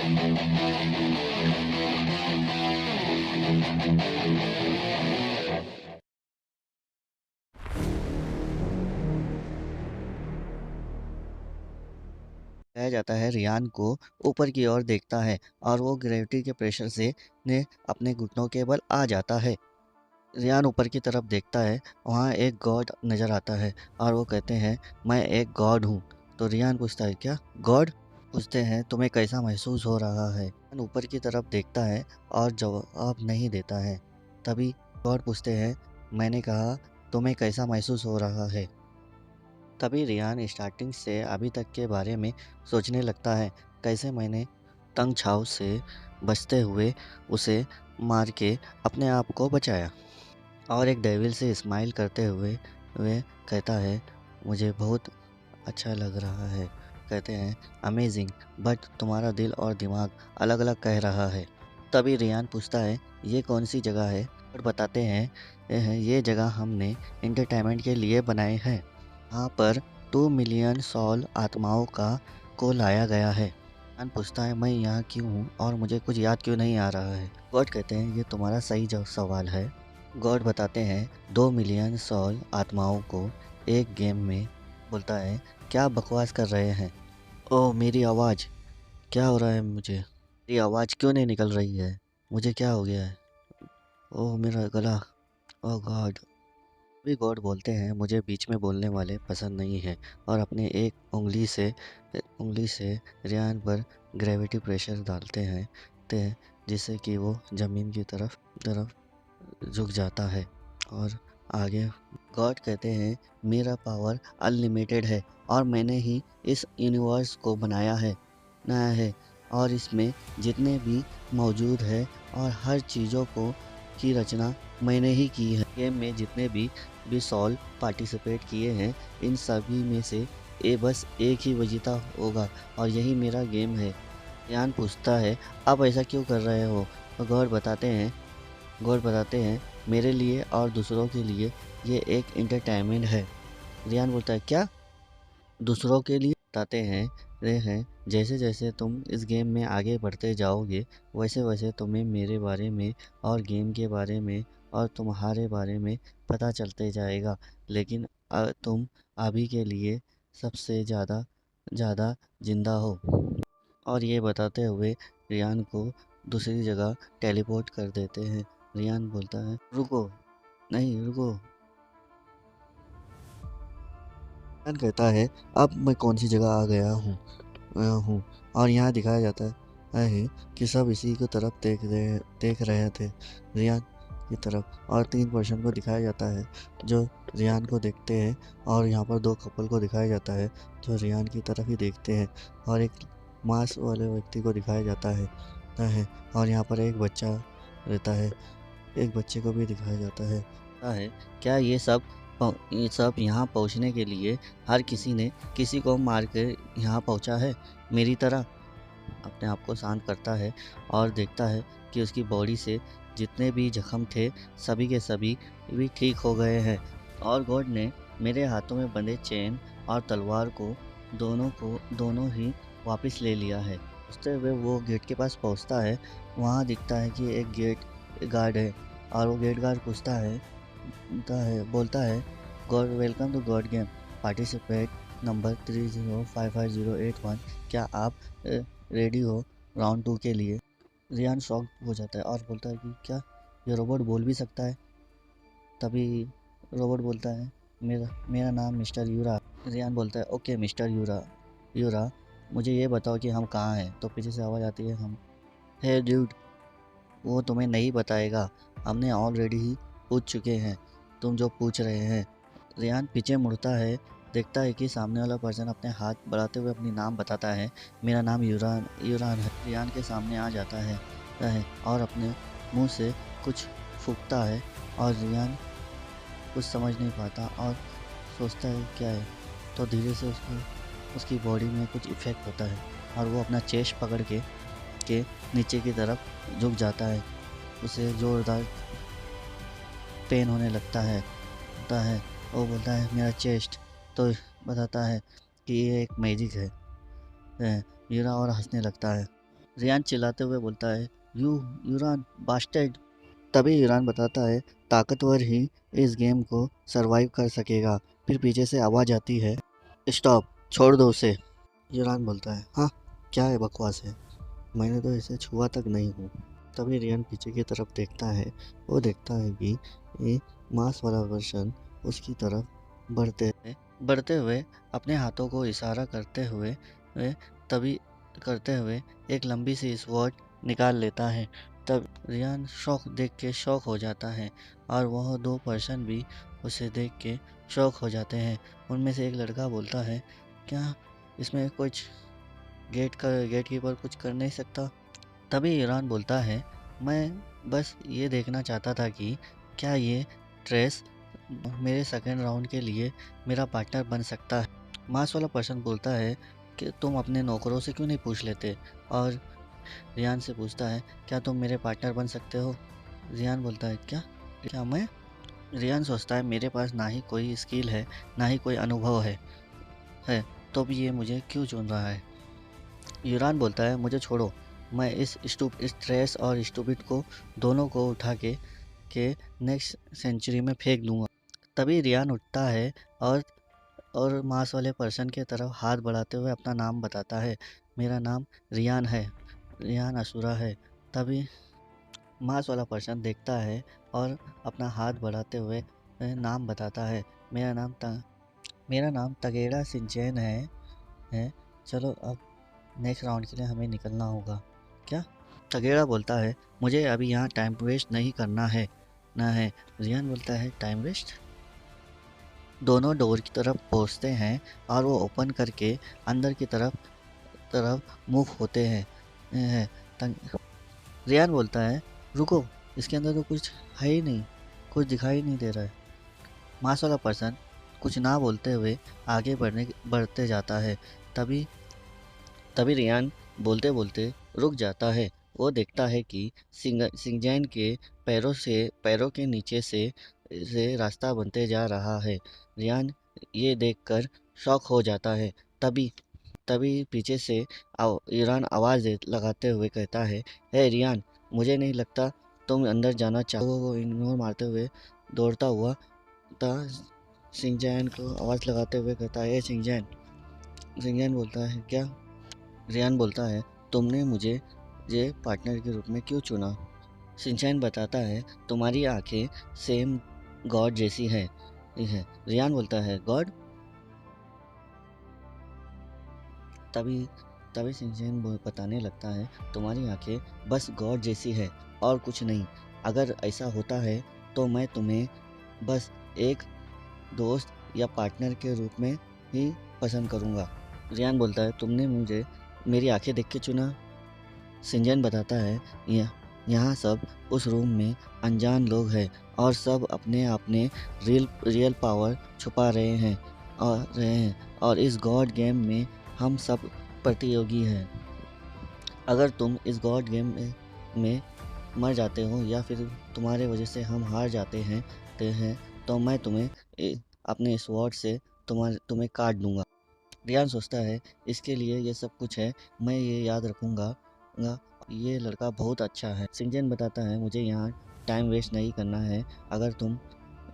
दिखाया जाता है रियान को ऊपर की ओर देखता है और वो ग्रेविटी के प्रेशर से ने अपने घुटनों के बल आ जाता है। रियान ऊपर की तरफ देखता है, वहाँ एक गॉड नज़र आता है और वो कहते हैं मैं एक गॉड हूँ। तो रियान पूछता है क्या गॉड? पूछते हैं तुम्हें कैसा महसूस हो रहा है? रियान ऊपर की तरफ देखता है और जवाब नहीं देता है। तभी गॉड पूछते हैं मैंने कहा तुम्हें कैसा महसूस हो रहा है? तभी रियान स्टार्टिंग से अभी तक के बारे में सोचने लगता है, कैसे मैंने तंग छाव से बचते हुए उसे मार के अपने आप को बचाया। और एक डेविल से स्माइल करते हुए वे कहता है मुझे बहुत अच्छा लग रहा है। कहते हैं अमेजिंग, बट तुम्हारा दिल और दिमाग अलग अलग कह रहा है। तभी रियान पूछता है ये कौन सी जगह है? और बताते हैं ये जगह हमने एंटरटेनमेंट के लिए बनाए हैं। यहाँ पर 2 मिलियन सॉल आत्माओं को लाया गया है। रियान पूछता है मैं यहाँ क्यों हूँ और मुझे कुछ याद क्यों नहीं आ रहा है? गॉड कहते हैं ये तुम्हारा सही सवाल है। गॉड बताते हैं 2 मिलियन सॉल आत्माओं को एक गेम में। बोलता है क्या बकवास कर रहे हैं? ओह मेरी आवाज़, क्या हो रहा है मुझे? मेरी आवाज़ क्यों नहीं निकल रही है? मुझे क्या हो गया है? ओह मेरा गला, ओह गॉड। भी गॉड बोलते हैं मुझे बीच में बोलने वाले पसंद नहीं है और अपने एक उंगली से रियान पर ग्रेविटी प्रेशर डालते हैं जिससे कि वो ज़मीन की तरफ तरफ झुक जाता है। और आगे गॉड कहते हैं मेरा पावर अनलिमिटेड है और मैंने ही इस यूनिवर्स को बनाया है और इसमें जितने भी मौजूद है और हर चीज़ों को की रचना मैंने ही की है। गेम में जितने भी सॉल पार्टिसिपेट किए हैं इन सभी में से बस एक ही विजेता होगा और यही मेरा गेम है। यान पूछता है आप ऐसा क्यों कर रहे हो? तो गॉड बताते हैं मेरे लिए और दूसरों के लिए ये एक एंटरटेनमेंट है। रियान बोलता है क्या दूसरों के लिए? बताते हैं रे हैं जैसे जैसे तुम इस गेम में आगे बढ़ते जाओगे वैसे वैसे तुम्हें मेरे बारे में और गेम के बारे में और तुम्हारे बारे में पता चलते जाएगा, लेकिन तुम अभी के लिए सबसे ज़्यादा ज़्यादा जिंदा हो। और ये बताते हुए रियान को दूसरी जगह टेलीपोर्ट कर देते हैं। रियान बोलता है रुको, नहीं रुको। रियान कहता है अब मैं कौन सी जगह आ गया हूँ। और यहाँ दिखाया जाता है कि सब इसी की तरफ देख रहे थे, रियान की तरफ। और 3 पर्सन को दिखाया जाता है जो रियान को देखते हैं और यहाँ पर 2 कपल को दिखाया जाता है जो रियान की तरफ ही देखते हैं और एक मांस वाले व्यक्ति को दिखाया जाता है और यहाँ पर एक बच्चा रहता है, एक बच्चे को भी दिखाया जाता है। क्या ये सब यहाँ पहुँचने के लिए हर किसी ने किसी को मार कर यहाँ पहुँचा है मेरी तरह? अपने आप को शांत करता है और देखता है कि उसकी बॉडी से जितने भी जख्म थे सभी के सभी भी ठीक हो गए हैं और गॉड ने मेरे हाथों में बंधे चेन और तलवार दोनों ही वापस ले लिया है। उसते हुए वो गेट के पास पहुंचता है, वहाँ दिखता है कि एक गेट गार्ड है और वो गेट गार्ड बोलता है God welcome to God game participate number 30558081। क्या आप रेडी हो राउंड 2 के लिए? रियान शॉक हो जाता है और बोलता है कि क्या ये रोबोट बोल भी सकता है? तभी रोबोट बोलता है मेरा मेरा नाम मिस्टर यूरा। रियान बोलता है ओके मिस्टर यूरा मुझे ये बताओ कि हम कहाँ हैं? तो पीछे से आवाज़ आती है हम हे ड्यूड, वो तुम्हें नहीं बताएगा, हमने ऑलरेडी ही पूछ चुके हैं तुम जो पूछ रहे हैं। रियान पीछे मुड़ता है, देखता है कि सामने वाला पर्सन अपने हाथ बढ़ाते हुए अपनी नाम बताता है मेरा नाम यूरान है। रियान के सामने आ जाता है और अपने मुंह से कुछ फूंकता है और रियान कुछ समझ नहीं पाता और सोचता है क्या है। तो धीरे से उसकी बॉडी में कुछ इफ़ेक्ट होता है और वो अपना चेस्ट पकड़ के नीचे की तरफ झुक जाता है। उसे ज़ोरदार पेन होने लगता है। वो बोलता है मेरा चेस्ट। तो बताता है कि ये एक मैजिक है। यूरा और हंसने लगता है। रियान चिल्लाते हुए बोलता है, यू यूरान बास्टर्ड। तभी यूरान बताता है, ताकतवर ही इस गेम को सरवाइव कर सकेगा। फिर पीछे से आवाज़ आती है, स्टॉप, छोड़ दो उसे। यूरान बोलता है, हाँ क्या है बकवास है, मैंने तो इसे छुआ तक नहीं हूँ। तभी रियान पीछे की तरफ देखता है। वो देखता है कि ये मांस वाला वर्षन उसकी तरफ बढ़ते हुए अपने हाथों को इशारा तभी करते हुए एक लंबी सी स्वॉर्ड निकाल लेता है। तब रियान देख के शौक हो जाता है और वह दो पर्सन भी उसे देख के शौक हो जाते हैं। उनमें से एक लड़का बोलता है, क्या इसमें कुछ गेट कीपर कुछ कर नहीं सकता? तभी ईरान बोलता है, मैं बस ये देखना चाहता था कि क्या ये ट्रेस मेरे सेकंड राउंड के लिए मेरा पार्टनर बन सकता है। मांस वाला पर्सन बोलता है कि तुम अपने नौकरों से क्यों नहीं पूछ लेते, और रियान से पूछता है, क्या तुम मेरे पार्टनर बन सकते हो? रियान बोलता है, क्या क्या मैं? रियान सोचता है, मेरे पास ना ही कोई स्किल है, ना ही कोई अनुभव है तो भी ये मुझे क्यों चुन रहा है? यूरान बोलता है, मुझे छोड़ो, मैं इस स्ट्रेस और स्टूपिड को दोनों को उठा के नेक्स्ट सेंचुरी में फेंक दूंगा। तभी रियान उठता है और मांस वाले पर्सन की तरफ हाथ बढ़ाते हुए अपना नाम बताता है, मेरा नाम रियान है, रियान असूरा है। तभी मांस वाला पर्सन देखता है और अपना हाथ बढ़ाते हुए नाम बताता है, मेरा नाम तगेड़ा सिंचैन है। चलो अब नेक्स्ट राउंड के लिए हमें निकलना होगा। क्या? तगेड़ा बोलता है, मुझे अभी यहाँ टाइम वेस्ट नहीं करना है ना है। रियान बोलता है, टाइम वेस्ट? दोनों डोर की तरफ पहुँचते हैं और वो ओपन करके अंदर की तरफ मूव होते हैं। रियान बोलता है, रुको, इसके अंदर तो कुछ है ही नहीं, कुछ दिखाई नहीं दे रहा है। मांस वाला पर्सन कुछ ना बोलते हुए आगे बढ़ते जाता है। तभी तभी रियान बोलते बोलते रुक जाता है। वो देखता है कि सिंजैन के पैरों के नीचे से रास्ता बनते जा रहा है। रियान ये देखकर शॉक हो जाता है। तभी तभी पीछे से ईरान लगाते हुए कहता है, हे रियान, मुझे नहीं लगता तुम अंदर जाना चाहो। वो इग्नोर मारते हुए दौड़ता हुआ था सिंजैन को आवाज़ लगाते हुए कहता है, हे सिंजैन। सिंजैन बोलता है, क्या? रियान बोलता है, तुमने मुझे ये पार्टनर के रूप में क्यों चुना? सिंचैन बताता है, तुम्हारी आंखें सेम गॉड जैसी है। रियान बोलता है, गॉड? तभी तभी सिंचैन बताने लगता है, तुम्हारी आंखें बस गॉड जैसी है और कुछ नहीं। अगर ऐसा होता है तो मैं तुम्हें बस एक दोस्त या पार्टनर के रूप में ही पसंद करूँगा। रियान बोलता है, तुमने मुझे मेरी आंखें देख के चुना? सिंजन बताता है, यहाँ सब उस रूम में अनजान लोग हैं और सब अपने अपने रियल पावर छुपा रहे हैं और इस गॉड गेम में हम सब प्रतियोगी हैं। अगर तुम इस गॉड गेम में मर जाते हो या फिर तुम्हारे वजह से हम हार जाते हैं तो मैं अपने स्वॉर्ड से तुम्हें काट दूंगा। रियान सोचता है, इसके लिए ये सब कुछ है, मैं ये याद रखूँगा। ये लड़का बहुत अच्छा है। सिंजन बताता है, मुझे यहाँ टाइम वेस्ट नहीं करना है, अगर तुम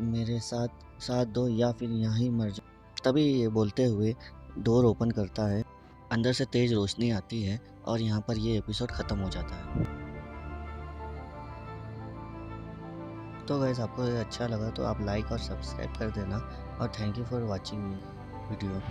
मेरे साथ साथ दो या फिर यहाँ ही मर जाओ। तभी ये बोलते हुए डोर ओपन करता है, अंदर से तेज़ रोशनी आती है और यहाँ पर ये एपिसोड ख़त्म हो जाता है। तो गाइस, आपको ये अच्छा लगा तो आप लाइक और सब्सक्राइब कर देना और thank you for watching video.